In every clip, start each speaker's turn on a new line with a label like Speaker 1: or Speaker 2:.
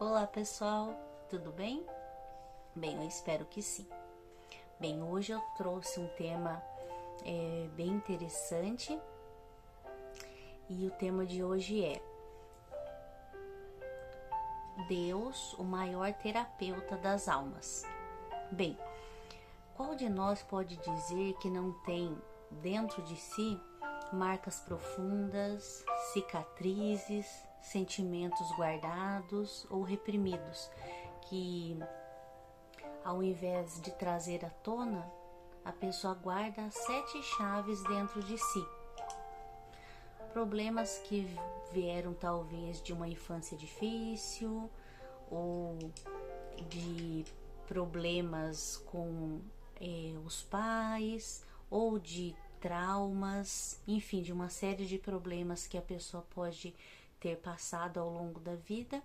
Speaker 1: Olá pessoal, tudo bem? Bem, eu espero que sim. Bem, hoje eu trouxe um tema bem interessante e o tema de hoje é Deus, o maior terapeuta das almas. Bem, qual de nós pode dizer que não tem dentro de si marcas profundas, cicatrizes, sentimentos guardados ou reprimidos que, ao invés de trazer à tona, a pessoa guarda as 7 chaves dentro de si? Problemas que vieram talvez de uma infância difícil ou de problemas com os pais ou de traumas, enfim, de uma série de problemas que a pessoa pode ter passado ao longo da vida,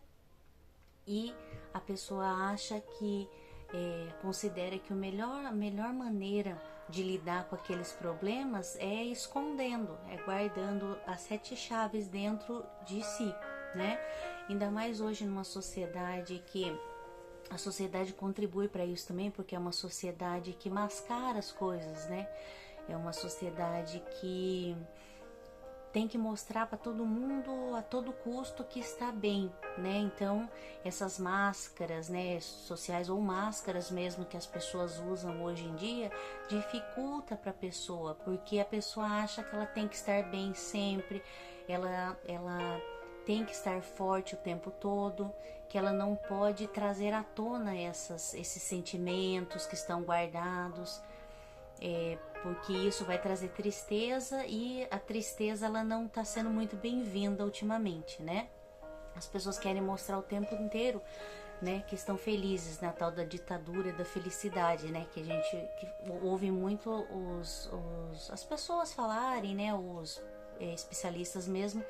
Speaker 1: e a pessoa acha que considera que a melhor maneira de lidar com aqueles problemas é escondendo, é guardando as 7 chaves dentro de si, né? Ainda mais hoje numa sociedade que a sociedade contribui para isso também, porque é uma sociedade que mascara as coisas, né? É uma sociedade que tem que mostrar para todo mundo a todo custo que está bem, né? Então, essas máscaras, né, sociais ou máscaras mesmo que as pessoas usam hoje em dia, dificulta para a pessoa, porque a pessoa acha que ela tem que estar bem sempre, ela tem que estar forte o tempo todo, que ela não pode trazer à tona esses sentimentos que estão guardados, porque isso vai trazer tristeza, e a tristeza ela não está sendo muito bem-vinda ultimamente, né? As pessoas querem mostrar o tempo inteiro, né, que estão felizes, na tal da ditadura da felicidade, né, que a gente ouve muito as pessoas falarem, né, os especialistas mesmo,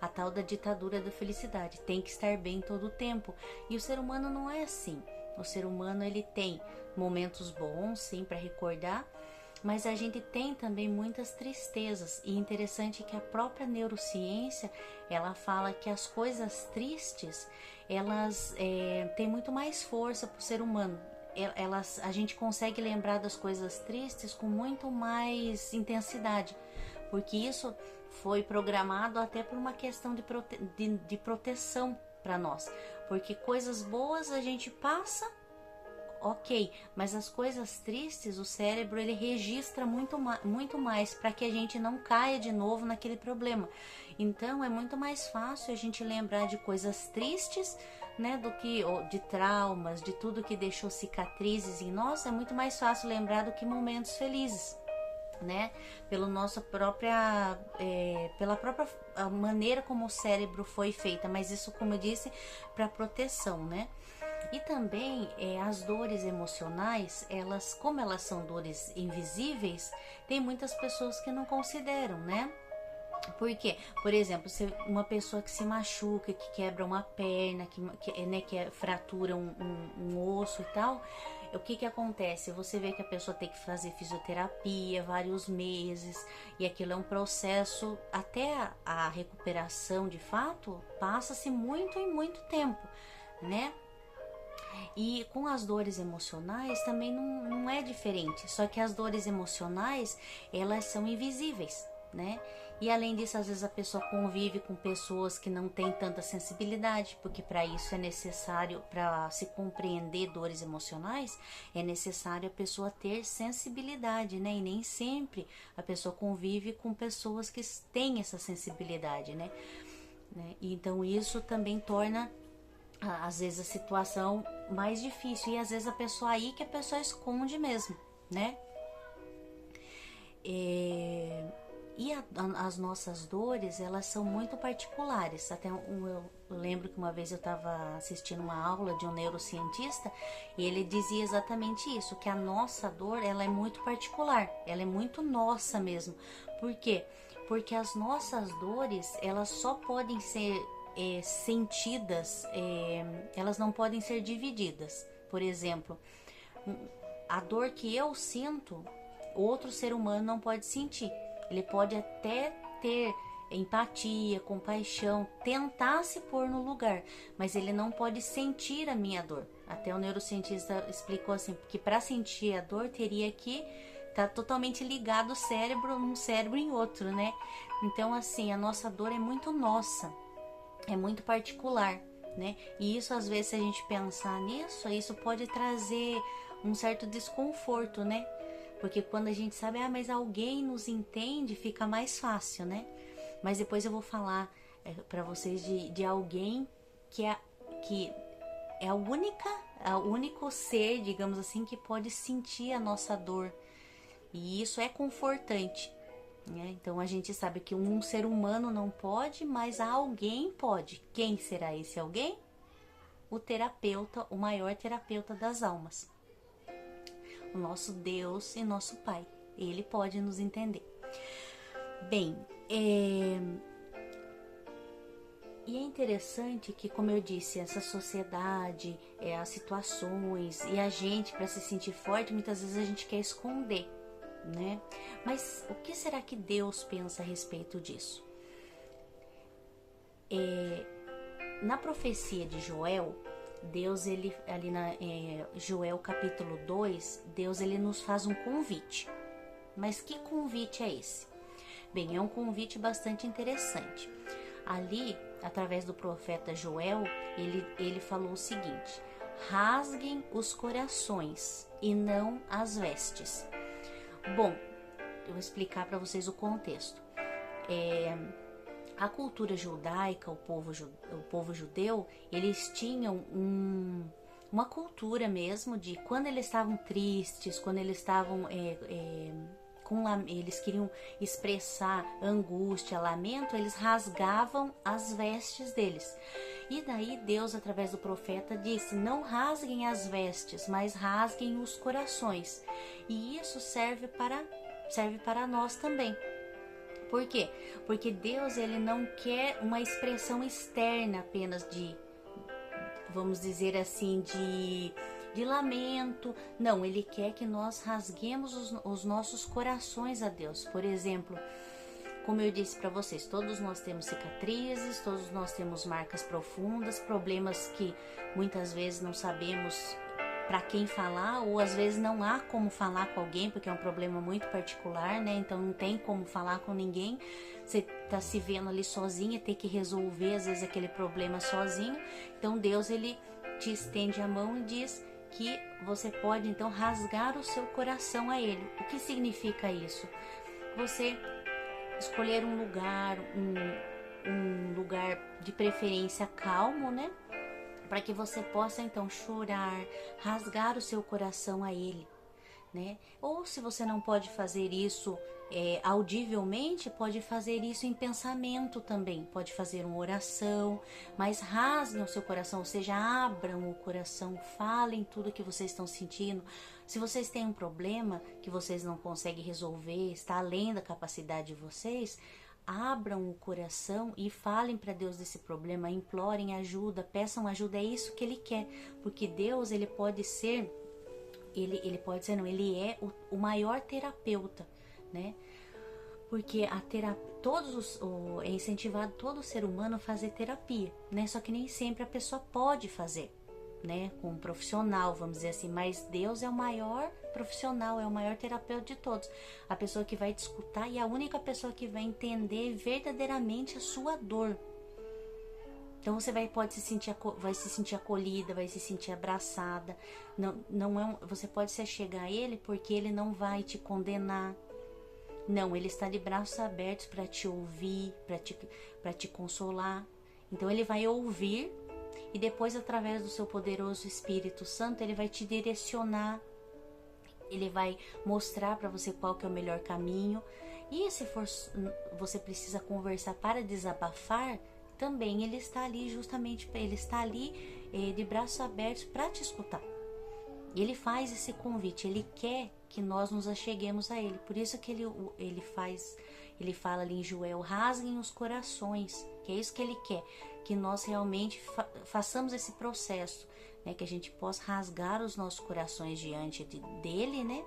Speaker 1: a tal da ditadura da felicidade, tem que estar bem todo o tempo, e o ser humano não é assim. O ser humano ele tem momentos bons, sim, para recordar, mas a gente tem também muitas tristezas, e interessante que a própria neurociência ela fala que as coisas tristes elas têm muito mais força para o ser humano. A gente consegue lembrar das coisas tristes com muito mais intensidade, porque isso foi programado até por uma questão de proteção para nós, porque coisas boas a gente passa, ok, mas as coisas tristes, o cérebro ele registra muito mais para que a gente não caia de novo naquele problema. Então é muito mais fácil a gente lembrar de coisas tristes, né, do que de traumas, de tudo que deixou cicatrizes em nós. É muito mais fácil lembrar do que momentos felizes, né? Pela própria maneira como o cérebro foi feita, mas isso, como eu disse, para proteção, né? E também as dores emocionais, como elas são dores invisíveis, tem muitas pessoas que não consideram, né? Por quê? Por exemplo, uma pessoa que se machuca, que quebra uma perna, que fratura um osso e tal, o que acontece? Você vê que a pessoa tem que fazer fisioterapia vários meses, e aquilo é um processo, até a recuperação de fato, passa-se muito e muito tempo, né? E com as dores emocionais também não é diferente, só que as dores emocionais elas são invisíveis, né? E além disso, às vezes a pessoa convive com pessoas que não têm tanta sensibilidade, porque para isso é necessário, para se compreender dores emocionais, é necessário a pessoa ter sensibilidade, né? E nem sempre a pessoa convive com pessoas que têm essa sensibilidade, né? Então isso também torna às vezes a situação mais difícil, e às vezes a pessoa esconde mesmo, né? As nossas dores, elas são muito particulares. Eu lembro que uma vez eu estava assistindo uma aula de um neurocientista, e ele dizia exatamente isso, que a nossa dor, ela é muito particular, ela é muito nossa mesmo. Por quê? Porque as nossas dores, elas só podem ser sentidas, elas não podem ser divididas. Por exemplo, a dor que eu sinto, outro ser humano não pode sentir. Ele pode até ter empatia, compaixão, tentar se pôr no lugar, mas ele não pode sentir a minha dor. Até o neurocientista explicou assim, que para sentir a dor teria que estar totalmente ligado o cérebro num cérebro em outro, né? Então assim, a nossa dor é muito nossa, é muito particular, né? E isso às vezes, se a gente pensar nisso, isso pode trazer um certo desconforto, né? Porque quando a gente sabe, mas alguém nos entende, fica mais fácil, né? Mas depois eu vou falar para vocês de alguém que é o único ser, digamos assim, que pode sentir a nossa dor. E isso é confortante, né? Então a gente sabe que um ser humano não pode, mas alguém pode. Quem será esse alguém? O terapeuta, o maior terapeuta das almas. O nosso Deus e nosso Pai. Ele pode nos entender. Bem, e é interessante que, como eu disse, essa sociedade, as situações e a gente, para se sentir forte, muitas vezes a gente quer esconder, né? Mas o que será que Deus pensa a respeito disso? Na profecia de Joel, Deus, ele ali na Joel capítulo 2, Deus ele nos faz um convite. Mas que convite é esse? Bem, é um convite bastante interessante. Ali, através do profeta Joel, ele falou o seguinte: rasguem os corações e não as vestes. Bom, eu vou explicar para vocês o contexto. A cultura judaica, o povo judeu, eles tinham uma cultura mesmo de quando eles estavam tristes, quando eles estavam eles queriam expressar angústia, lamento, eles rasgavam as vestes deles. E daí Deus, através do profeta, disse: não rasguem as vestes, mas rasguem os corações. E isso serve para nós também. Por quê? Porque Deus, ele não quer uma expressão externa apenas vamos dizer assim, de lamento. Não, ele quer que nós rasguemos os nossos corações a Deus. Por exemplo, como eu disse para vocês, todos nós temos cicatrizes, todos nós temos marcas profundas, problemas que muitas vezes não sabemos para quem falar, ou às vezes não há como falar com alguém, porque é um problema muito particular, né? Então não tem como falar com ninguém. Você tá se vendo ali sozinha, tem que resolver às vezes aquele problema sozinho. Então Deus, ele te estende a mão e diz que você pode então rasgar o seu coração a ele. O que significa isso? Você escolher um lugar de preferência calmo, né? Para que você possa então chorar, rasgar o seu coração a ele, né? Ou se você não pode fazer isso audivelmente, pode fazer isso em pensamento também, pode fazer uma oração, mas rasguem o seu coração, ou seja, abram o coração, falem tudo que vocês estão sentindo. Se vocês têm um problema que vocês não conseguem resolver, está além da capacidade de vocês, abram o coração e falem para Deus desse problema, implorem ajuda, peçam ajuda. É isso que ele quer, porque Deus, ele pode ser, não, ele é o maior terapeuta, né? Porque é incentivado todo ser humano a fazer terapia, né? Só que nem sempre a pessoa pode fazer, né? Com um profissional, vamos dizer assim, mas Deus é o maior profissional, é o maior terapeuta de todos. A pessoa que vai te escutar e a única pessoa que vai entender verdadeiramente a sua dor. Então você vai se sentir acolhida, vai se sentir abraçada. Você pode se achegar a ele porque ele não vai te condenar. Não, ele está de braços abertos para te ouvir, para te consolar. Então ele vai ouvir e depois, através do seu poderoso Espírito Santo, ele vai te direcionar. Ele vai mostrar para você qual que é o melhor caminho. E se você precisa conversar para desabafar, também ele está ali de braços abertos para te escutar. Ele faz esse convite, ele quer que nós nos acheguemos a ele. Por isso que ele fala ali em Joel: rasguem os corações, que é isso que ele quer, que nós realmente façamos esse processo, né, que a gente possa rasgar os nossos corações diante dele, né,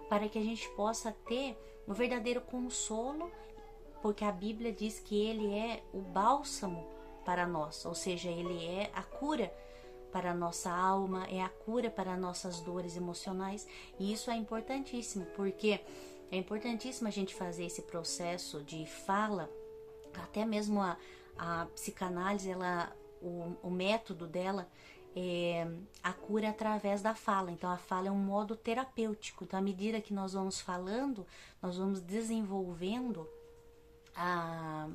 Speaker 1: para que a gente possa ter um verdadeiro consolo, porque a Bíblia diz que ele é o bálsamo para nós, ou seja, ele é a cura para a nossa alma, é a cura para nossas dores emocionais. E isso é importantíssimo, porque é importantíssimo a gente fazer esse processo de fala. Até mesmo a psicanálise, o método dela é a cura através da fala. Então a fala é um modo terapêutico. Então à medida que nós vamos falando, nós vamos desenvolvendo,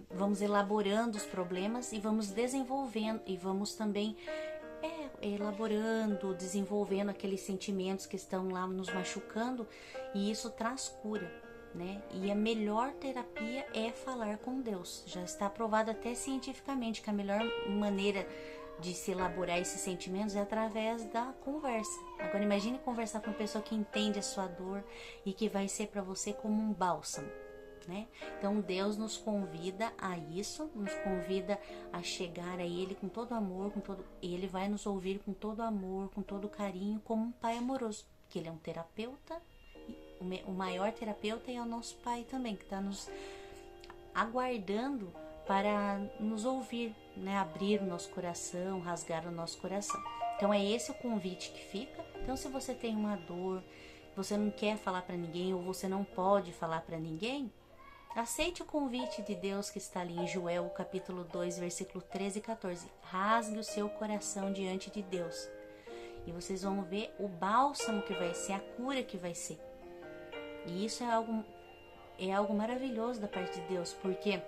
Speaker 1: vamos elaborando os problemas e vamos desenvolvendo e vamos também elaborando, desenvolvendo aqueles sentimentos que estão lá nos machucando, e isso traz cura, né? E a melhor terapia é falar com Deus. Já está provado até cientificamente que a melhor maneira de se elaborar esses sentimentos é através da conversa. Agora imagine conversar com uma pessoa que entende a sua dor e que vai ser para você como um bálsamo, né? Então Deus nos convida a isso, nos convida a chegar a Ele com todo amor, Ele vai nos ouvir com todo amor, com todo carinho, como um pai amoroso, que Ele é um terapeuta, o maior terapeuta, e é o nosso pai também, que está nos aguardando para nos ouvir, né? Abrir o nosso coração, rasgar o nosso coração. Então é esse o convite que fica. Então se você tem uma dor, você não quer falar para ninguém, ou você não pode falar para ninguém, aceite o convite de Deus que está ali em Joel, capítulo 2, versículo 13 e 14. Rasgue o seu coração diante de Deus. E vocês vão ver o bálsamo que vai ser, a cura que vai ser. E isso é algo maravilhoso da parte de Deus, porque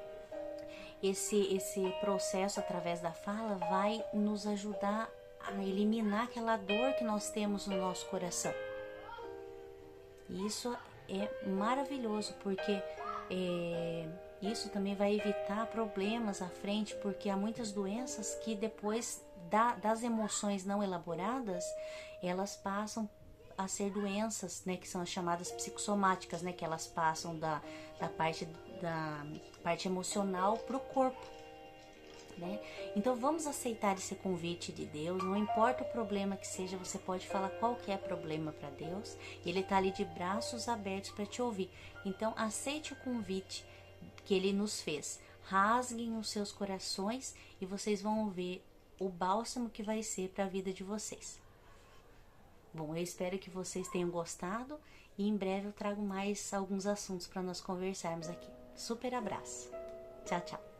Speaker 1: esse processo através da fala vai nos ajudar a eliminar aquela dor que nós temos no nosso coração. E isso é maravilhoso, porque isso também vai evitar problemas à frente, porque há muitas doenças que depois das emoções não elaboradas, elas passam a ser doenças, né, que são as chamadas psicossomáticas, né, que elas passam da parte emocional para o corpo, né? Então vamos aceitar esse convite de Deus. Não importa o problema que seja, você pode falar qualquer problema para Deus, e Ele está ali de braços abertos para te ouvir. Então aceite o convite que Ele nos fez. Rasguem os seus corações e vocês vão ver o bálsamo que vai ser para a vida de vocês. Bom, eu espero que vocês tenham gostado, e em breve eu trago mais alguns assuntos para nós conversarmos aqui. Super abraço. Tchau, tchau.